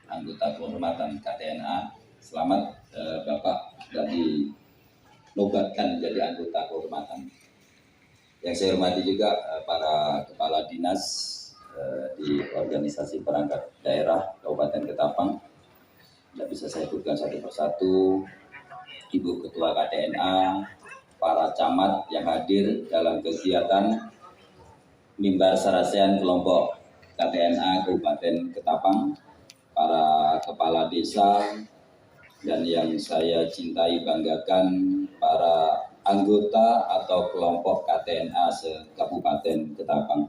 anggota kehormatan KTNA. Selamat Bapak dari nobatkan menjadi anggota kehormatan. Yang saya hormati juga para kepala dinas di organisasi perangkat daerah Kabupaten Ketapang. Tidak bisa saya sebutkan satu persatu. Ibu Ketua KTNA, para camat yang hadir dalam kegiatan mimbar sarasehan kelompok KTNA Kabupaten Ketapang, para kepala desa, dan yang saya cintai banggakan para anggota atau kelompok KTNA se-Kabupaten Ketapang.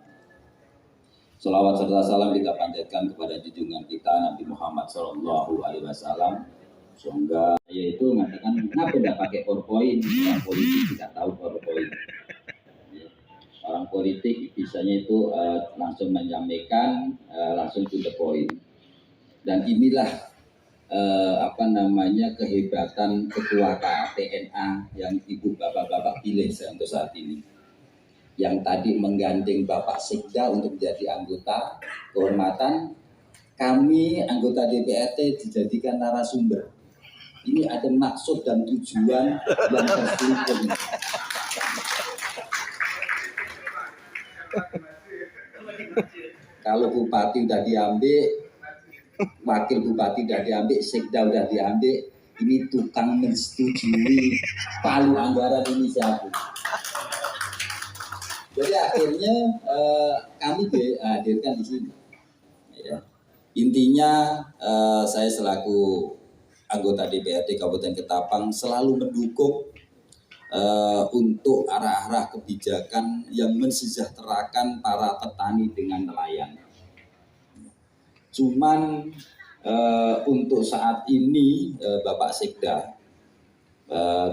Sholawat serta salam kita panjatkan kepada junjungan kita Nabi Muhammad SAW. Semoga yaitu mengatakan kenapa tidak pakai PowerPoint, orang politik tidak tahu PowerPoint. Orang politik bisanya itu langsung menyampaikan, langsung to the point. Dan inilah kehebatan ketua KTNA yang ibu bapak-bapak pilih untuk saat ini. Yang tadi menggandeng Bapak Sekda untuk menjadi anggota kehormatan, kami anggota DPRD dijadikan narasumber. Ini ada maksud dan tujuan yang terselubung. Kalau bupati udah diambil, wakil bupati udah diambil, sekda udah diambil, ini tukang mensetujui palu anggaran ini siapa? Jadi akhirnya kami dihadirkan di sini. Ya. Intinya saya selaku anggota DPRD Kabupaten Ketapang selalu mendukung untuk arah-arah kebijakan yang mensejahterakan para petani dengan nelayan. Cuman untuk saat ini Bapak Sekda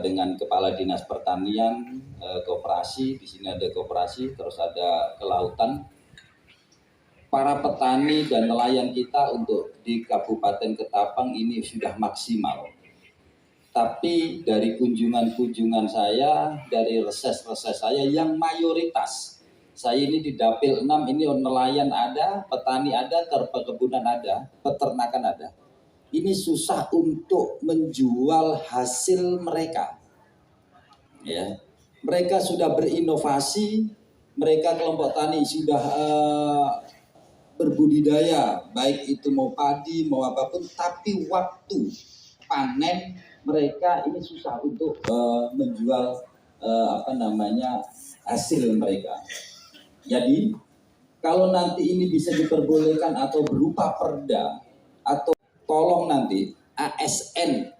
dengan Kepala Dinas Pertanian, Koperasi, di sini ada koperasi, terus ada kelautan. Para petani dan nelayan kita untuk di Kabupaten Ketapang ini sudah maksimal. Tapi dari kunjungan-kunjungan saya, dari reses-reses saya yang mayoritas, saya ini di Dapil 6 ini nelayan ada, petani ada, perkebunan ada, peternakan ada. Ini susah untuk menjual hasil mereka. Ya, mereka sudah berinovasi, mereka kelompok tani sudah berbudidaya, baik itu mau padi mau apapun, tapi waktu panen mereka ini susah untuk menjual hasil mereka. Jadi kalau nanti ini bisa diperbolehkan atau berupa perda atau tolong nanti ASN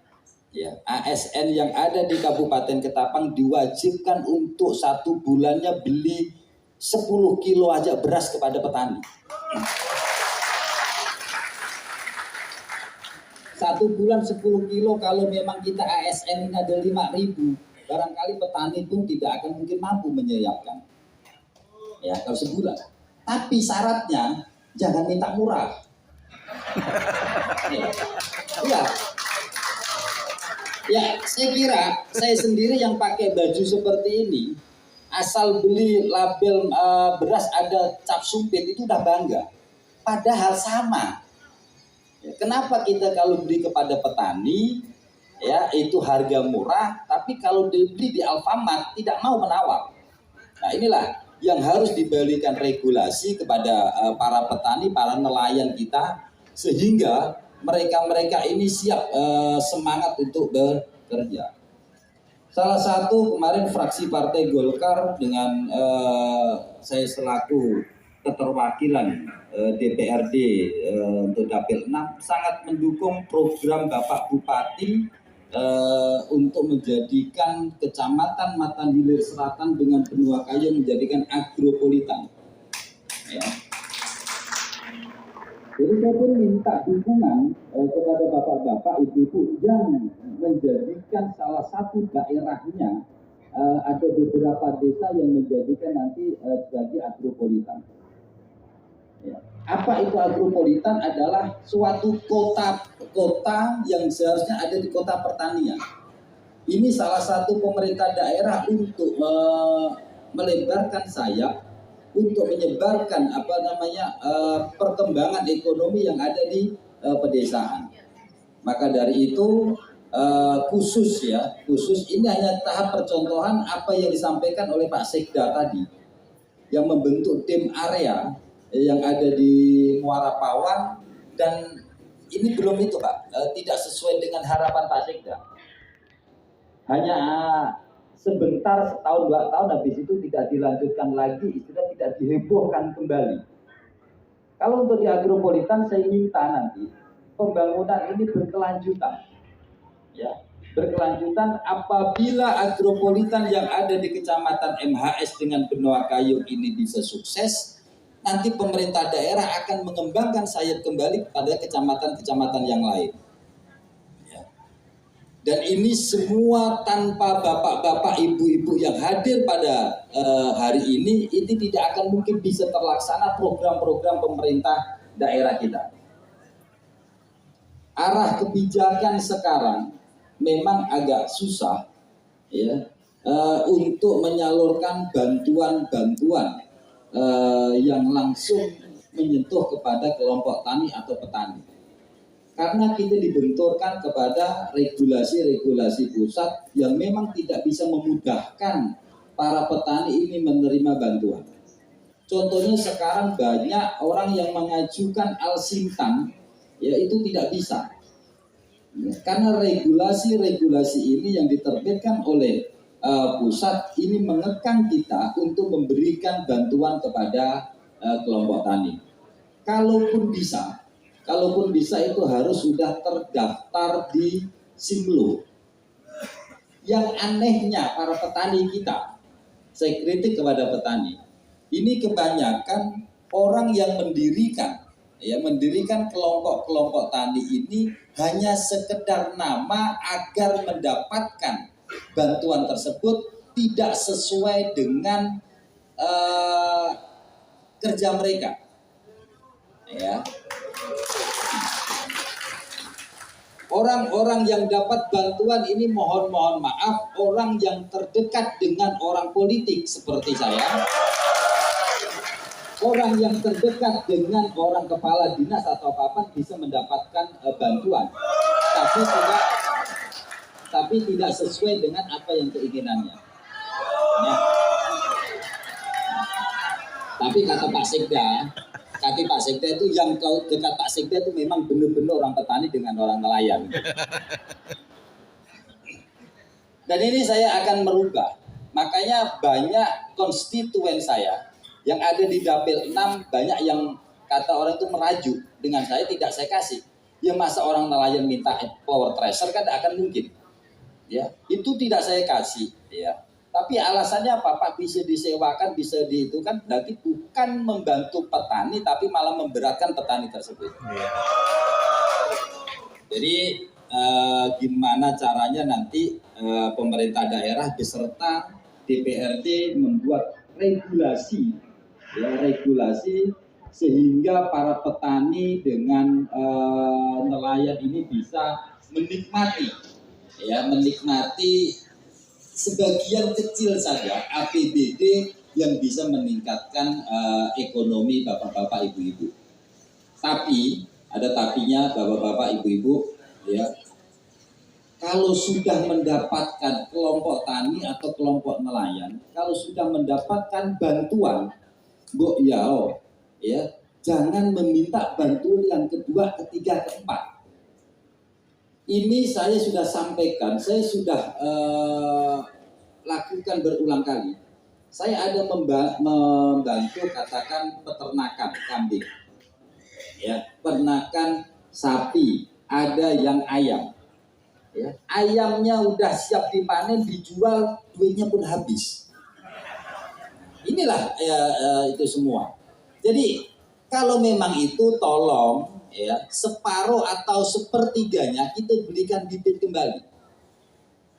ya, ASN yang ada di Kabupaten Ketapang diwajibkan untuk 1 bulannya beli 10 kilo aja beras kepada petani. 1 bulan 10 kilo, kalau memang kita ASN ini ada 5.000, barangkali petani pun tidak akan mungkin mampu menyiapkan. Ya, kalau sebulan. Tapi syaratnya jangan minta murah. Ya, saya kira saya sendiri yang pakai baju seperti ini, asal beli label beras ada cap sumpit itu udah bangga. Padahal sama. Kenapa kita kalau beli kepada petani, ya itu harga murah, tapi kalau dibeli di Alfamart tidak mau menawar. Nah inilah yang harus diberikan regulasi kepada para petani, para nelayan kita, sehingga mereka ini siap semangat untuk bekerja. Salah satu kemarin fraksi Partai Golkar dengan saya selaku keterwakilan DPRD untuk Dapil 6 sangat mendukung program Bapak Bupati untuk menjadikan Kecamatan Matan Hilir Selatan dengan Benua Kayu menjadikan agropolitan. Ya. Jadi saya pun minta dukungan kepada bapak-bapak, ibu-ibu yang menjadikan salah satu daerahnya ada beberapa desa yang menjadikan nanti sebagai agropolitan. Ya. Apa itu agropolitan? Adalah suatu kota yang seharusnya ada di kota pertanian. Ini salah satu pemerintah daerah untuk melebarkan sayap, untuk menyebarkan perkembangan ekonomi yang ada di pedesaan. Maka dari itu khusus ini hanya tahap percontohan apa yang disampaikan oleh Pak Sekda tadi, yang membentuk tim area yang ada di Muara Pawang, dan ini belum itu Pak, tidak sesuai dengan harapan Pak Sekda. Hanya sebentar, setahun, 2 tahun, habis itu tidak dilanjutkan lagi, istilah tidak dihebohkan kembali. Kalau untuk di agropolitan saya minta nanti pembangunan ini berkelanjutan, ya, berkelanjutan. Apabila agropolitan yang ada di Kecamatan MHS dengan Benoa Kayu ini bisa sukses, nanti pemerintah daerah akan mengembangkan sayap kembali pada kecamatan-kecamatan yang lain. Dan ini semua tanpa bapak-bapak, ibu-ibu yang hadir pada hari ini tidak akan mungkin bisa terlaksana program-program pemerintah daerah kita. Arah kebijakan sekarang memang agak susah, ya, untuk menyalurkan bantuan-bantuan yang langsung menyentuh kepada kelompok tani atau petani. Karena kita dibenturkan kepada regulasi-regulasi pusat yang memang tidak bisa memudahkan para petani ini menerima bantuan. Contohnya sekarang banyak orang yang mengajukan al-sintang, ya itu tidak bisa. Karena regulasi-regulasi ini yang diterbitkan oleh pusat ini mengekang kita untuk memberikan bantuan kepada kelompok tani. Kalaupun bisa itu harus sudah terdaftar di Simlu. Yang anehnya para petani kita, saya kritik kepada petani, ini kebanyakan orang yang mendirikan kelompok-kelompok tani ini hanya sekedar nama agar mendapatkan bantuan tersebut tidak sesuai dengan kerja mereka. Ya. Orang-orang yang dapat bantuan ini mohon maaf, orang yang terdekat dengan orang politik seperti saya, orang yang terdekat dengan orang kepala dinas atau apa bisa mendapatkan bantuan, tapi tidak sesuai dengan apa yang keinginannya. Ya. Tapi kata Pak Sekda itu yang dekat Pak Sekda itu memang benar-benar orang petani dengan orang nelayan. Dan ini saya akan merubah. Makanya banyak konstituen saya yang ada di Dapil 6, banyak yang kata orang itu merajuk dengan saya, tidak saya kasih. Ya masa orang nelayan minta power tracer kan tidak akan mungkin. Ya, itu tidak saya kasih, ya. Tapi alasannya apa Pak? Bisa disewakan, bisa itu kan berarti bukan membantu petani, tapi malah memberatkan petani tersebut. Jadi gimana caranya nanti pemerintah daerah beserta DPRD membuat regulasi sehingga para petani dengan nelayan ini bisa menikmati sebagian kecil saja APBD yang bisa meningkatkan ekonomi bapak-bapak, ibu-ibu. Tapi ada tapinya bapak-bapak, ibu-ibu, ya. Kalau sudah mendapatkan kelompok tani atau kelompok nelayan, kalau sudah mendapatkan bantuan, ya, jangan meminta bantuan yang kedua, ketiga, keempat. Ini saya sudah sampaikan, saya sudah lakukan berulang kali. Saya ada membantu katakan peternakan kambing, ya, peternakan sapi, ada yang ayam. Ya, ayamnya udah siap dipanen, dijual, duitnya pun habis. Inilah itu semua. Jadi kalau memang itu tolong, ya, separuh atau sepertiganya kita berikan bibit kembali.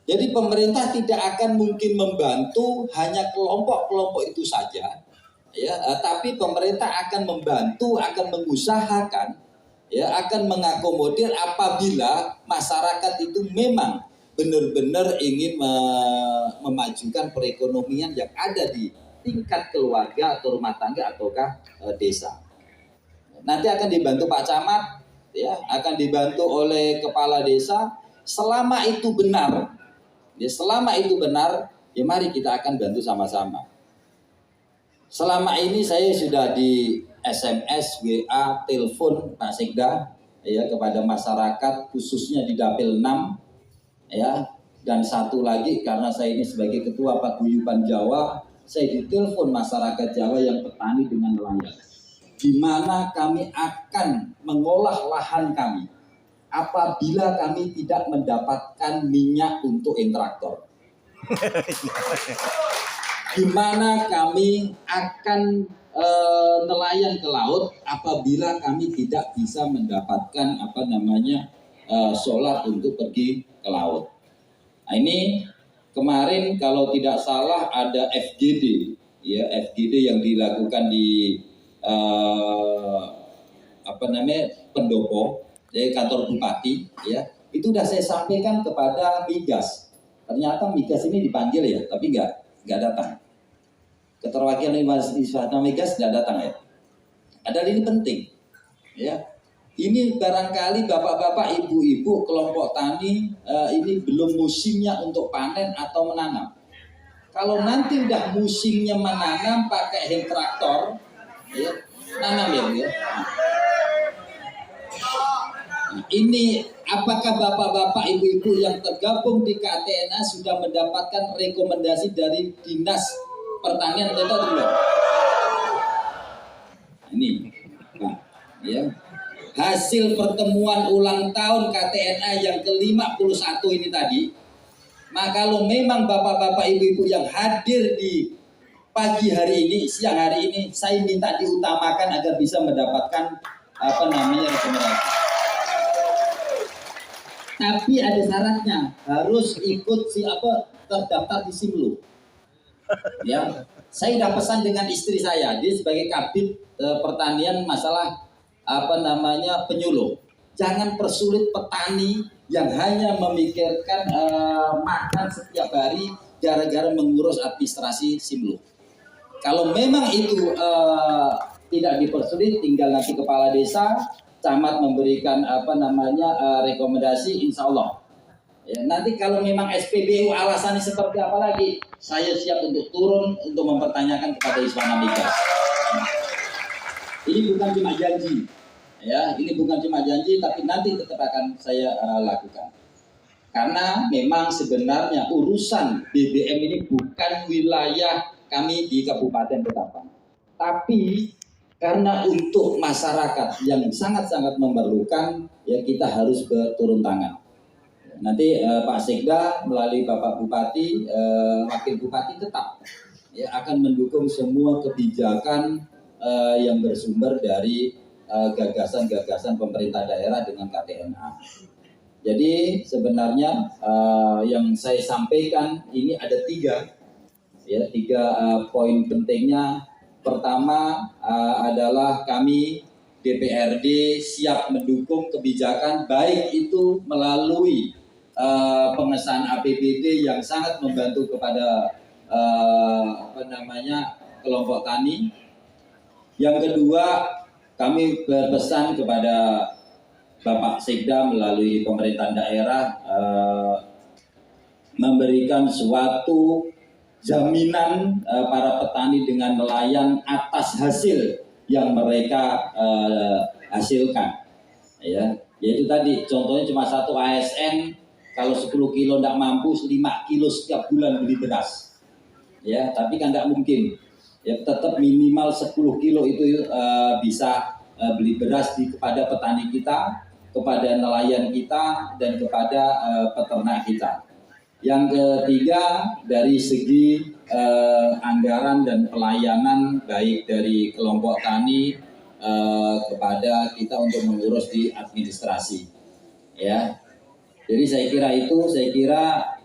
Jadi pemerintah tidak akan mungkin membantu hanya kelompok-kelompok itu saja, ya, tapi pemerintah akan membantu, akan mengusahakan, ya, akan mengakomodir apabila masyarakat itu memang benar-benar ingin memajukan perekonomian yang ada di tingkat keluarga atau rumah tangga ataukah desa. Nanti akan dibantu Pak Camat, ya, akan dibantu oleh kepala desa. Selama itu benar, ya selama itu benar, ya mari kita akan bantu sama-sama. Selama ini saya sudah di SMS, WA, telepon Pak Sekda ya kepada masyarakat khususnya di Dapil 6 ya, dan satu lagi karena saya ini sebagai ketua Paguyuban Jawa, saya ditelepon masyarakat Jawa yang petani dengan nelayan. Di mana kami akan mengolah lahan kami apabila kami tidak mendapatkan minyak untuk intraktor. Di mana kami akan nelayan ke laut apabila kami tidak bisa mendapatkan solar untuk pergi ke laut. Nah, ini kemarin kalau tidak salah ada FGD, ya FGD yang dilakukan di Pendopo, dari kantor bupati, ya itu sudah saya sampaikan kepada Migas. Ternyata Migas ini dipanggil ya, tapi nggak datang. Keterwakilan Migas nggak datang ya. Padahal ini penting, ya. Ini barangkali bapak-bapak, ibu-ibu, kelompok tani ini belum musimnya untuk panen atau menanam. Kalau nanti udah musimnya menanam pakai hand traktor, ya, nanam ya, Bu ya. Ini apakah bapak-bapak, ibu-ibu yang tergabung di KTNA sudah mendapatkan rekomendasi dari Dinas Pertanian Kota belum? Ini, nah, ya. Hasil pertemuan ulang tahun KTNA yang ke-51 ini tadi. Nah, kalau memang bapak-bapak, ibu-ibu yang hadir di pagi hari ini, siang hari ini, saya minta diutamakan agar bisa mendapatkan rekomendasi. Tapi ada syaratnya, harus ikut terdaftar di Simlu. Ya, saya sudah pesan dengan istri saya, dia sebagai Kabid Pertanian masalah penyuluh. Jangan persulit petani yang hanya memikirkan makan setiap hari gara-gara mengurus administrasi Simlu. Kalau memang itu tidak dipersulit, tinggal nanti kepala desa, camat memberikan rekomendasi, insya Allah. Ya, nanti kalau memang SPBU alasannya seperti apa lagi, saya siap untuk turun untuk mempertanyakan kepada Iswana Migas. Ini bukan cuma janji, ya, ini bukan cuma janji, tapi nanti tetap akan saya lakukan. Karena memang sebenarnya urusan BBM ini bukan wilayah kami di Kabupaten Ketapang, tapi karena untuk masyarakat yang sangat-sangat memerlukan, ya kita harus berturun tangan. Nanti Pak Sekda melalui Bapak Bupati, Wakil Bupati tetap ya akan mendukung semua kebijakan yang bersumber dari gagasan-gagasan pemerintah daerah dengan KTNA. Jadi sebenarnya yang saya sampaikan ini ada tiga poin pentingnya. Pertama adalah kami DPRD siap mendukung kebijakan baik itu melalui pengesahan APBD yang sangat membantu kepada kelompok tani. Yang kedua, kami berpesan kepada Bapak Sekda melalui pemerintahan daerah memberikan suatu jaminan para petani dengan nelayan atas hasil yang mereka hasilkan, ya. Yaitu tadi contohnya cuma satu ASN kalau 10 kilo tidak mampu 5 kilo setiap bulan beli beras, ya. Tapi kan tidak mungkin, ya tetap minimal 10 kilo itu bisa beli beras kepada petani kita, kepada nelayan kita, dan kepada peternak kita. Yang ketiga, dari segi anggaran dan pelayanan baik dari kelompok tani kepada kita untuk mengurus di administrasi, ya. Jadi saya kira